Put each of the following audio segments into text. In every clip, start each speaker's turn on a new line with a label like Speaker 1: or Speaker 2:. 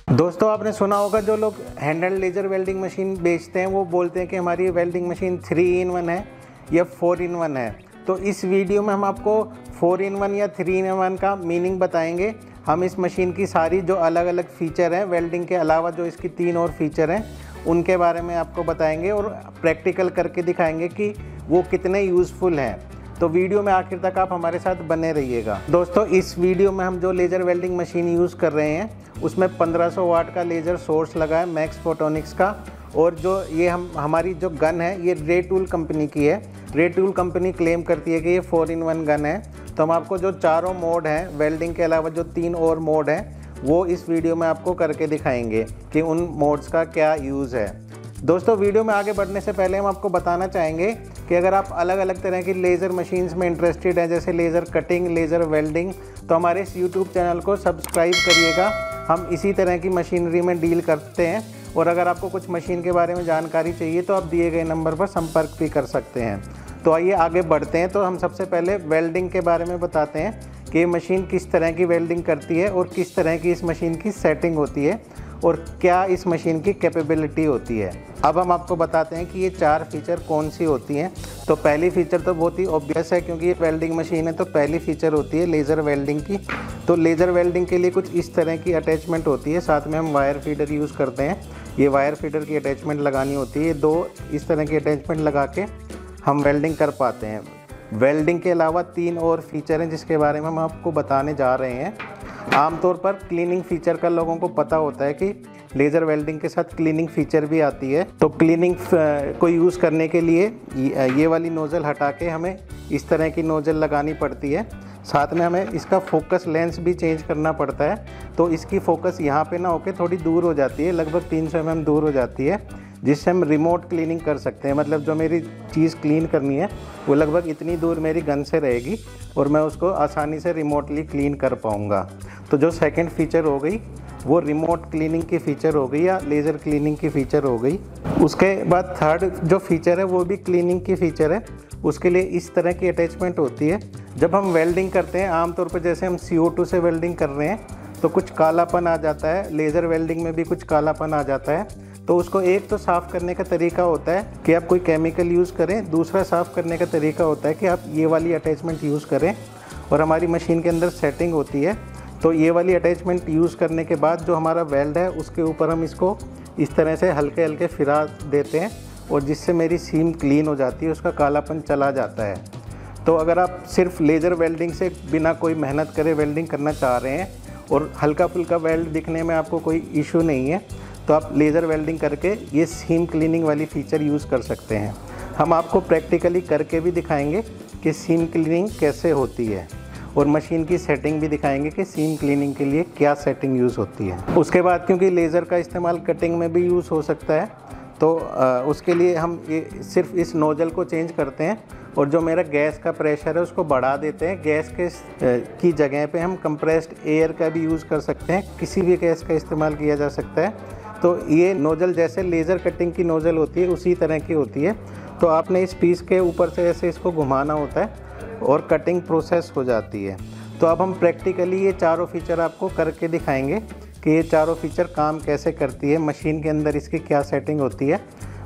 Speaker 1: दोस्तों आपने सुना होगा जो लोग हैंडल लेजर वेल्डिंग मशीन बेचते हैं वो बोलते हैं कि हमारी वेल्डिंग मशीन 3 in 1 है या 4 in 1 है। तो इस वीडियो में हम आपको 4 in 1 या 3 in 1 का मीनिंग बताएंगे। हम इस मशीन की सारी जो अलग अलग फ़ीचर हैं वेल्डिंग के अलावा जो इसकी 3 और फीचर हैं उनके बारे में आपको बताएंगे और प्रैक्टिकल करके दिखाएंगे कि वो कितने यूज़फुल हैं। तो वीडियो में आखिर तक आप हमारे साथ बने रहिएगा। दोस्तों इस वीडियो में हम जो लेज़र वेल्डिंग मशीन यूज़ कर रहे हैं उसमें 1500 वाट का लेज़र सोर्स लगा है मैक्स फोटोनिक्स का, और जो ये हमारी जो गन है ये रे टूल कंपनी की है। रे टूल कंपनी क्लेम करती है कि ये 4 in 1 गन है। तो हम आपको जो चारों मोड हैं वेल्डिंग के अलावा जो 3 और मोड हैं वो इस वीडियो में आपको करके दिखाएंगे कि उन मोड्स का क्या यूज़ है। दोस्तों वीडियो में आगे बढ़ने से पहले हम आपको बताना चाहेंगे कि अगर आप अलग अलग तरह की लेज़र मशीन्स में इंटरेस्टेड हैं जैसे लेज़र कटिंग, लेज़र वेल्डिंग, तो हमारे इस यूट्यूब चैनल को सब्सक्राइब करिएगा। हम इसी तरह की मशीनरी में डील करते हैं और अगर आपको कुछ मशीन के बारे में जानकारी चाहिए तो आप दिए गए नंबर पर संपर्क भी कर सकते हैं। तो आइए आगे बढ़ते हैं। तो हम सबसे पहले वेल्डिंग के बारे में बताते हैं कि ये मशीन किस तरह की वेल्डिंग करती है और किस तरह की इस मशीन की सेटिंग होती है और क्या इस मशीन की कैपेबिलिटी होती है। अब हम आपको बताते हैं कि ये 4 फीचर कौन सी होती हैं। तो पहली फ़ीचर तो बहुत ही ऑब्वियस है क्योंकि ये वेल्डिंग मशीन है, तो पहली फ़ीचर होती है लेज़र वेल्डिंग की। तो लेज़र वेल्डिंग के लिए कुछ इस तरह की अटैचमेंट होती है, साथ में हम वायर फीडर यूज़ करते हैं। ये वायर फीडर की अटैचमेंट लगानी होती है। 2 इस तरह की अटैचमेंट लगा के हम वेल्डिंग कर पाते हैं। वेल्डिंग के अलावा 3 और फीचर हैं जिसके बारे में हम आपको बताने जा रहे हैं। आमतौर पर क्लीनिंग फ़ीचर का लोगों को पता होता है कि लेज़र वेल्डिंग के साथ क्लीनिंग फ़ीचर भी आती है। तो क्लीनिंग को यूज़ करने के लिए ये वाली नोज़ल हटा के हमें इस तरह की नोज़ल लगानी पड़ती है। साथ में हमें इसका फोकस लेंस भी चेंज करना पड़ता है। तो इसकी फ़ोकस यहाँ पे ना होके थोड़ी दूर हो जाती है, लगभग 300 mm दूर हो जाती है, जिससे हम रिमोट क्लीनिंग कर सकते हैं। मतलब जो मेरी चीज़ क्लीन करनी है वो लगभग इतनी दूर मेरी गन से रहेगी और मैं उसको आसानी से रिमोटली क्लीन कर पाऊँगा। तो जो सेकंड फीचर हो गई वो रिमोट क्लीनिंग की फ़ीचर हो गई या लेज़र क्लीनिंग की फ़ीचर हो गई। उसके बाद थर्ड जो फीचर है वो भी क्लीनिंग की फ़ीचर है। उसके लिए इस तरह की अटैचमेंट होती है। जब हम वेल्डिंग करते हैं आमतौर पर जैसे हम CO2 से वेल्डिंग कर रहे हैं तो कुछ कालापन आ जाता है, लेज़र वेल्डिंग में भी कुछ कालापन आ जाता है। तो उसको एक तो साफ़ करने का तरीका होता है कि आप कोई केमिकल यूज़ करें, दूसरा साफ़ करने का तरीका होता है कि आप ये वाली अटैचमेंट यूज़ करें। और हमारी मशीन के अंदर सेटिंग होती है, तो ये वाली अटैचमेंट यूज़ करने के बाद जो हमारा वेल्ड है उसके ऊपर हम इसको इस तरह से हल्के हल्के फिरा देते हैं और जिससे मेरी सीम क्लीन हो जाती है, उसका कालापन चला जाता है। तो अगर आप सिर्फ लेज़र वेल्डिंग से बिना कोई मेहनत करे वेल्डिंग करना चाह रहे हैं और हल्का फुल्का वेल्ड दिखने में आपको कोई इशू नहीं है तो आप लेज़र वेल्डिंग करके ये सीम क्लीनिंग वाली फ़ीचर यूज़ कर सकते हैं। हम आपको प्रैक्टिकली करके भी दिखाएंगे कि सीम क्लीनिंग कैसे होती है और मशीन की सेटिंग भी दिखाएंगे कि सीम क्लीनिंग के लिए क्या सेटिंग यूज़ होती है। उसके बाद क्योंकि लेज़र का इस्तेमाल कटिंग में भी यूज़ हो सकता है तो उसके लिए हम ये सिर्फ इस नोज़ल को चेंज करते हैं और जो मेरा गैस का प्रेशर है उसको बढ़ा देते हैं। गैस के की जगह पे हम कंप्रेस्ड एयर का भी यूज़ कर सकते हैं, किसी भी गैस का इस्तेमाल किया जा सकता है। तो ये नोज़ल जैसे लेज़र कटिंग की नोज़ल होती है उसी तरह की होती है। तो आपने इस पीस के ऊपर से ऐसे इसको घुमाना होता है और कटिंग प्रोसेस हो जाती है। तो अब हम प्रैक्टिकली ये चारों फीचर आपको करके दिखाएंगे कि ये चारों फीचर काम कैसे करती है, मशीन के अंदर इसकी क्या सेटिंग होती है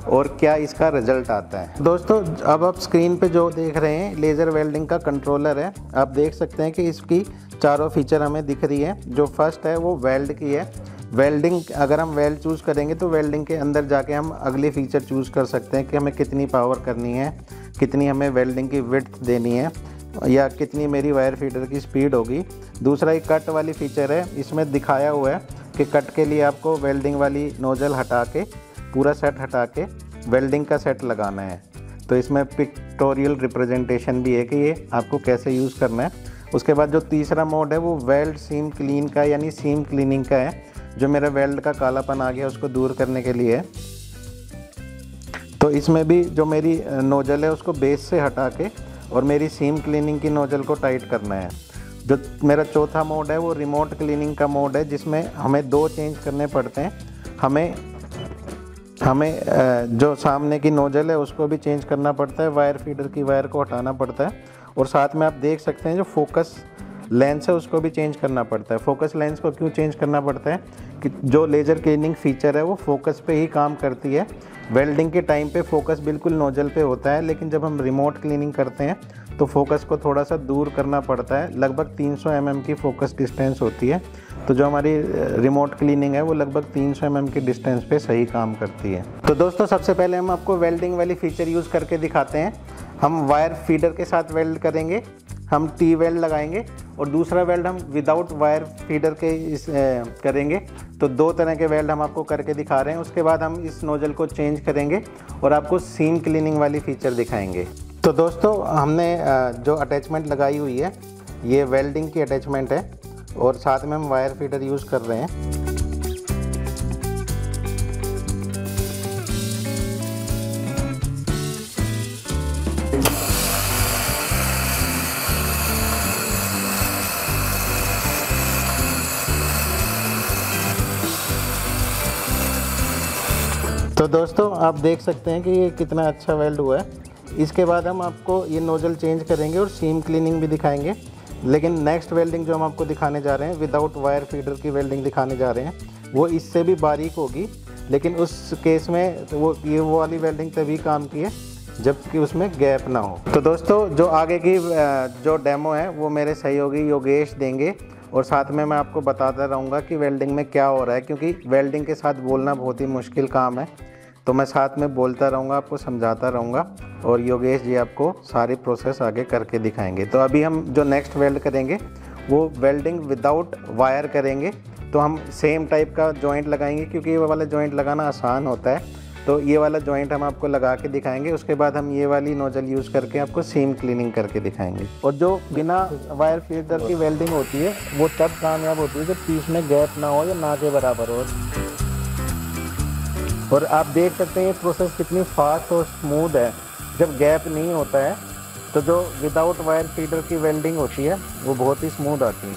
Speaker 1: और क्या इसका रिज़ल्ट आता है। दोस्तों अब आप स्क्रीन पे जो देख रहे हैं लेज़र वेल्डिंग का कंट्रोलर है। आप देख सकते हैं कि इसकी चारों फीचर हमें दिख रही है। जो फर्स्ट है वो वेल्ड की है। वेल्डिंग अगर हम वेल्ड चूज़ करेंगे तो वेल्डिंग के अंदर जाके हम अगले फीचर चूज़ कर सकते हैं कि हमें कितनी पावर करनी है, कितनी हमें वेल्डिंग की विड्थ देनी है या कितनी मेरी वायर फीडर की स्पीड होगी। दूसरा एक कट वाली फ़ीचर है, इसमें दिखाया हुआ है कि कट के लिए आपको वेल्डिंग वाली नोज़ल हटा के पूरा सेट हटा के वेल्डिंग का सेट लगाना है। तो इसमें पिक्टोरियल रिप्रेजेंटेशन भी है कि ये आपको कैसे यूज़ करना है। उसके बाद जो तीसरा मोड है वो वेल्ड सीम क्लीन का यानी सीम क्लीनिंग का है, जो मेरा वेल्ड का कालापन आ गया उसको दूर करने के लिए है। तो इसमें भी जो मेरी नोज़ल है उसको बेस से हटा के और मेरी सीम क्लीनिंग की नोज़ल को टाइट करना है। जो मेरा चौथा मोड है वो रिमोट क्लीनिंग का मोड है, जिसमें हमें 2 चेंज करने पड़ते हैं। हमें जो सामने की नोज़ल है उसको भी चेंज करना पड़ता है, वायर फीडर की वायर को हटाना पड़ता है और साथ में आप देख सकते हैं जो फोकस लेंस है उसको भी चेंज करना पड़ता है। फोकस लेंस को क्यों चेंज करना पड़ता है कि जो लेज़र क्लीनिंग फीचर है वो फोकस पे ही काम करती है। वेल्डिंग के टाइम पे फोकस बिल्कुल नोजल पे होता है, लेकिन जब हम रिमोट क्लीनिंग करते हैं तो फोकस को थोड़ा सा दूर करना पड़ता है। लगभग 300 mm की फोकस डिस्टेंस होती है, तो जो हमारी रिमोट क्लीनिंग है वो लगभग 300 mm की डिस्टेंस पे सही काम करती है। तो दोस्तों सबसे पहले हम आपको वेल्डिंग वाली फीचर यूज़ करके दिखाते हैं। हम वायर फीडर के साथ वेल्ड करेंगे, हम टी वेल्ड लगाएंगे और दूसरा वेल्ड हम विदाउट वायर फीडर के करेंगे। तो 2 तरह के वेल्ड हम आपको करके दिखा रहे हैं। उसके बाद हम इस नोजल को चेंज करेंगे और आपको सीम क्लीनिंग वाली फीचर दिखाएंगे। तो दोस्तों हमने जो अटैचमेंट लगाई हुई है ये वेल्डिंग की अटैचमेंट है और साथ में हम वायर फीडर यूज़ कर रहे हैं। तो दोस्तों आप देख सकते हैं कि ये कितना अच्छा वेल्ड हुआ है। इसके बाद हम आपको ये नोजल चेंज करेंगे और सीम क्लीनिंग भी दिखाएंगे। लेकिन नेक्स्ट वेल्डिंग जो हम आपको दिखाने जा रहे हैं विदाउट वायर फीडर की वेल्डिंग दिखाने जा रहे हैं वो इससे भी बारीक होगी, लेकिन उस केस में वो वाली वेल्डिंग तभी काम की है जबकि उसमें गैप ना हो। तो दोस्तों जो आगे की जो डेमो है वो मेरे सहयोगी योगेश देंगे और साथ में मैं आपको बताता रहूँगा कि वेल्डिंग में क्या हो रहा है, क्योंकि वेल्डिंग के साथ बोलना बहुत ही मुश्किल काम है। तो मैं साथ में बोलता रहूँगा, आपको समझाता रहूँगा और योगेश जी आपको सारी प्रोसेस आगे करके दिखाएंगे। तो अभी हम जो नेक्स्ट वेल्ड करेंगे वो वेल्डिंग विदाउट वायर करेंगे। तो हम सेम टाइप का जॉइंट लगाएंगे, क्योंकि ये वाला जॉइंट लगाना आसान होता है। तो ये वाला जॉइंट हम आपको लगा के दिखाएंगे। उसके बाद हम ये वाली नोजल यूज़ करके आपको सीम क्लीनिंग करके दिखाएंगे। और जो बिना वायर फीडर की वेल्डिंग होती है वो तब कामयाब होती है जब पीस में गैप ना हो या ना के बराबर हो। और आप देख सकते हैं ये प्रोसेस कितनी फास्ट और स्मूथ है। जब गैप नहीं होता है तो जो विदाउट वायर फीडर की वेल्डिंग होती है वो बहुत ही स्मूथ आती है।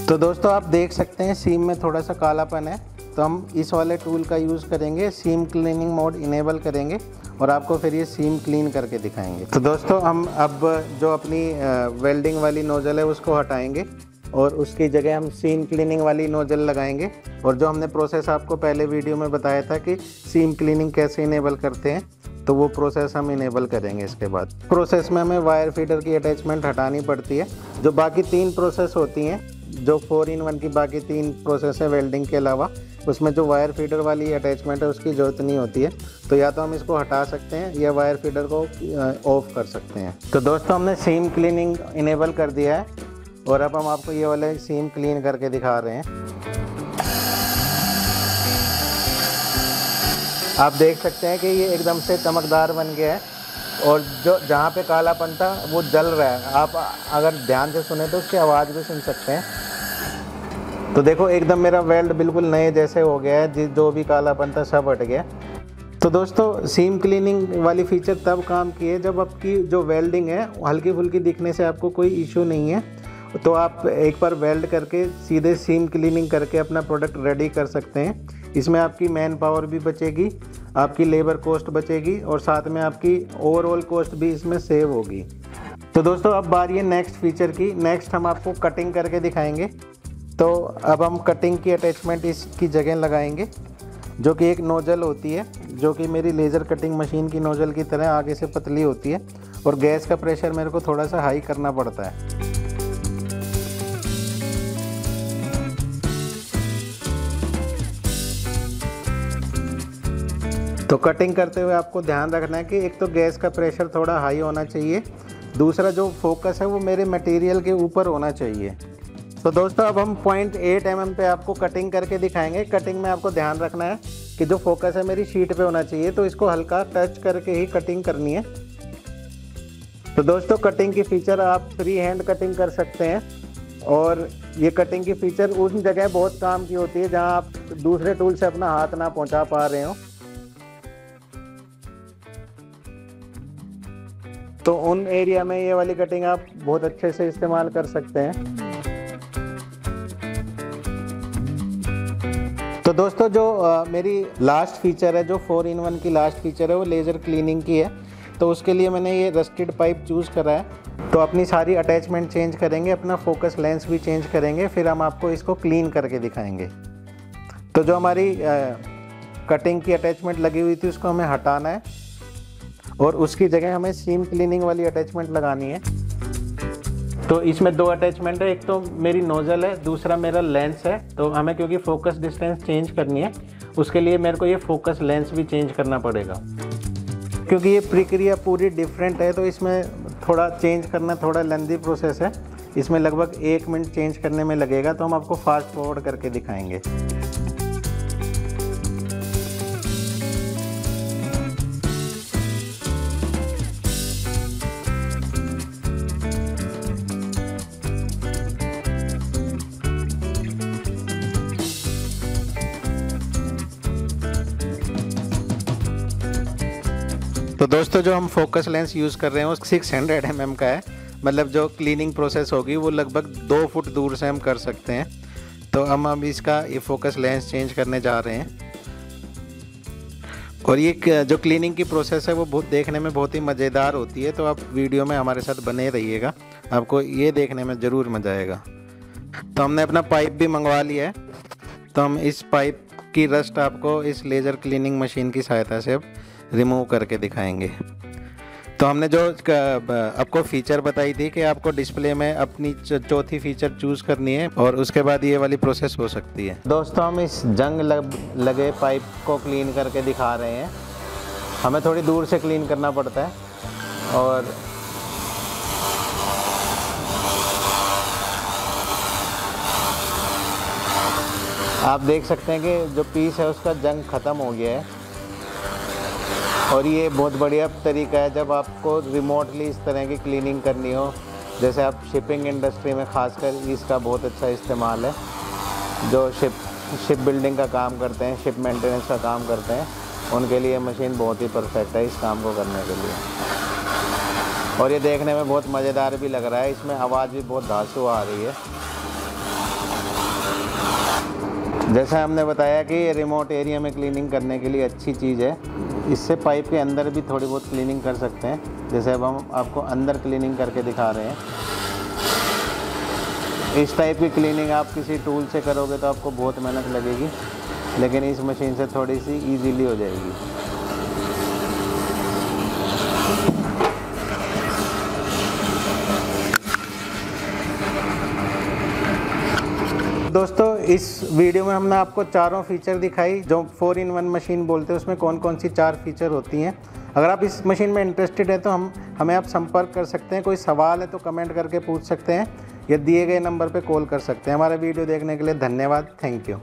Speaker 1: तो दोस्तों आप देख सकते हैं सीम में थोड़ा सा कालापन है, तो हम इस वाले टूल का यूज़ करेंगे, सीम क्लीनिंग मोड इनेबल करेंगे और आपको फिर ये सीम क्लीन करके दिखाएंगे। तो दोस्तों हम अब जो अपनी वेल्डिंग वाली नोजल है उसको हटाएंगे और उसकी जगह हम सीम क्लीनिंग वाली नोजल लगाएंगे। और जो हमने प्रोसेस आपको पहले वीडियो में बताया था कि सीम क्लीनिंग कैसे इनेबल करते हैं, तो वो प्रोसेस हम इनेबल करेंगे। इसके बाद प्रोसेस में हमें वायर फीडर की अटैचमेंट हटानी पड़ती है। जो बाकी 3 प्रोसेस होती हैं, जो 4-in-1 की बाकी 3 प्रोसेस है वेल्डिंग के अलावा, उसमें जो वायर फीडर वाली अटैचमेंट है उसकी ज़रूरत नहीं होती है। तो या तो हम इसको हटा सकते हैं या वायर फीडर को ऑफ कर सकते हैं। तो दोस्तों हमने सीम क्लीनिंग इनेबल कर दिया है और अब हम आपको ये वाले सीम क्लीन करके दिखा रहे हैं। आप देख सकते हैं कि ये एकदम से चमकदार बन गया है और जो जहाँ पे कालापन था वो जल रहा है। आप अगर ध्यान से सुने तो उसकी आवाज़ भी सुन सकते हैं। तो देखो एकदम मेरा वेल्ड बिल्कुल नए जैसे हो गया है, जो भी कालापन था सब हट गया। तो दोस्तों सीम क्लीनिंग वाली फीचर तब काम की है जब आपकी जो वेल्डिंग है हल्की फुल्की दिखने से आपको कोई इशू नहीं है। तो आप एक बार वेल्ड करके सीधे सीम क्लीनिंग करके अपना प्रोडक्ट रेडी कर सकते हैं। इसमें आपकी मैन पावर भी बचेगी, आपकी लेबर कॉस्ट बचेगी और साथ में आपकी ओवरऑल कॉस्ट भी इसमें सेव होगी। तो दोस्तों अब बारी है नेक्स्ट फीचर की। नेक्स्ट हम आपको कटिंग करके दिखाएंगे। तो अब हम कटिंग की अटैचमेंट इसकी जगह लगाएंगे, जो कि एक नोजल होती है, जो कि मेरी लेज़र कटिंग मशीन की नोजल की तरह आगे से पतली होती है और गैस का प्रेशर मेरे को थोड़ा सा हाई करना पड़ता है। तो कटिंग करते हुए आपको ध्यान रखना है कि एक तो गैस का प्रेशर थोड़ा हाई होना चाहिए, दूसरा जो फोकस है वो मेरे मटेरियल के ऊपर होना चाहिए। तो दोस्तों अब हम 0.8 mm पे आपको कटिंग करके दिखाएंगे। कटिंग में आपको ध्यान रखना है कि जो फोकस है मेरी शीट पे होना चाहिए, तो इसको हल्का टच करके ही कटिंग करनी है। तो दोस्तों कटिंग की फीचर आप फ्री हैंड कटिंग कर सकते हैं और ये कटिंग की फीचर उन जगह बहुत काम की होती है जहाँ आप दूसरे टूल से अपना हाथ ना पहुँचा पा रहे हो। तो उन एरिया में ये वाली कटिंग आप बहुत अच्छे से इस्तेमाल कर सकते हैं। तो दोस्तों जो मेरी लास्ट फीचर है, जो 4-in-1 की लास्ट फीचर है, वो लेज़र क्लीनिंग की है। तो उसके लिए मैंने ये रस्टेड पाइप चूज़ करा है। तो अपनी सारी अटैचमेंट चेंज करेंगे, अपना फोकस लेंस भी चेंज करेंगे, फिर हम आपको इसको क्लीन करके दिखाएंगे। तो जो हमारी कटिंग की अटैचमेंट लगी हुई थी उसको हमें हटाना है और उसकी जगह हमें सीम क्लीनिंग वाली अटैचमेंट लगानी है। तो इसमें 2 अटैचमेंट है, एक तो मेरी नोज़ल है, दूसरा मेरा लेंस है। तो हमें क्योंकि फोकस डिस्टेंस चेंज करनी है, उसके लिए मेरे को ये फोकस लेंस भी चेंज करना पड़ेगा। क्योंकि ये प्रक्रिया पूरी डिफरेंट है, तो इसमें थोड़ा चेंज करना थोड़ा लेंथी प्रोसेस है। इसमें लगभग 1 मिनट चेंज करने में लगेगा, तो हम आपको फास्ट फॉरवर्ड करके दिखाएंगे। तो दोस्तों जो हम फोकस लेंस यूज़ कर रहे हैं वो 600 mm का है। मतलब जो क्लीनिंग प्रोसेस होगी वो लगभग 2 फुट दूर से हम कर सकते हैं। तो हम अब इसका ये फोकस लेंस चेंज करने जा रहे हैं। और ये जो क्लीनिंग की प्रोसेस है वो बहुत देखने में बहुत ही मज़ेदार होती है। तो आप वीडियो में हमारे साथ बने रहिएगा, आपको ये देखने में ज़रूर मज़ा आएगा। तो हमने अपना पाइप भी मंगवा लिया है। तो हम इस पाइप की रस्ट आपको इस लेज़र क्लीनिंग मशीन की सहायता से अब रिमूव करके दिखाएंगे। तो हमने जो आपको फ़ीचर बताई थी कि आपको डिस्प्ले में अपनी चौथी फीचर चूज़ करनी है और उसके बाद ये वाली प्रोसेस हो सकती है। दोस्तों हम इस जंग लगे पाइप को क्लीन करके दिखा रहे हैं। हमें थोड़ी दूर से क्लीन करना पड़ता है और आप देख सकते हैं कि जो पीस है उसका जंग ख़त्म हो गया है। और ये बहुत बढ़िया तरीका है जब आपको रिमोटली इस तरह की क्लीनिंग करनी हो। जैसे आप शिपिंग इंडस्ट्री में खासकर इसका बहुत अच्छा इस्तेमाल है। जो शिप बिल्डिंग का काम करते हैं, शिप मेंटेनेंस का काम करते हैं, उनके लिए मशीन बहुत ही परफेक्ट है इस काम को करने के लिए। और ये देखने में बहुत मज़ेदार भी लग रहा है, इसमें आवाज़ भी बहुत धांसू आ रही है। जैसा हमने बताया कि ये रिमोट एरिया में क्लीनिंग करने के लिए अच्छी चीज़ है। इससे पाइप के अंदर भी थोड़ी बहुत क्लीनिंग कर सकते हैं। जैसे अब हम आपको अंदर क्लीनिंग करके दिखा रहे हैं। इस टाइप की क्लीनिंग आप किसी टूल से करोगे तो आपको बहुत मेहनत लगेगी, लेकिन इस मशीन से थोड़ी सी इजीली हो जाएगी। दोस्तों इस वीडियो में हमने आपको चारों फीचर दिखाई जो 4-in-1 मशीन बोलते हैं, उसमें कौन कौन सी 4 फीचर होती हैं। अगर आप इस मशीन में इंटरेस्टेड है तो हमें आप संपर्क कर सकते हैं। कोई सवाल है तो कमेंट करके पूछ सकते हैं या दिए गए नंबर पर कॉल कर सकते हैं। हमारा वीडियो देखने के लिए धन्यवाद। Thank you.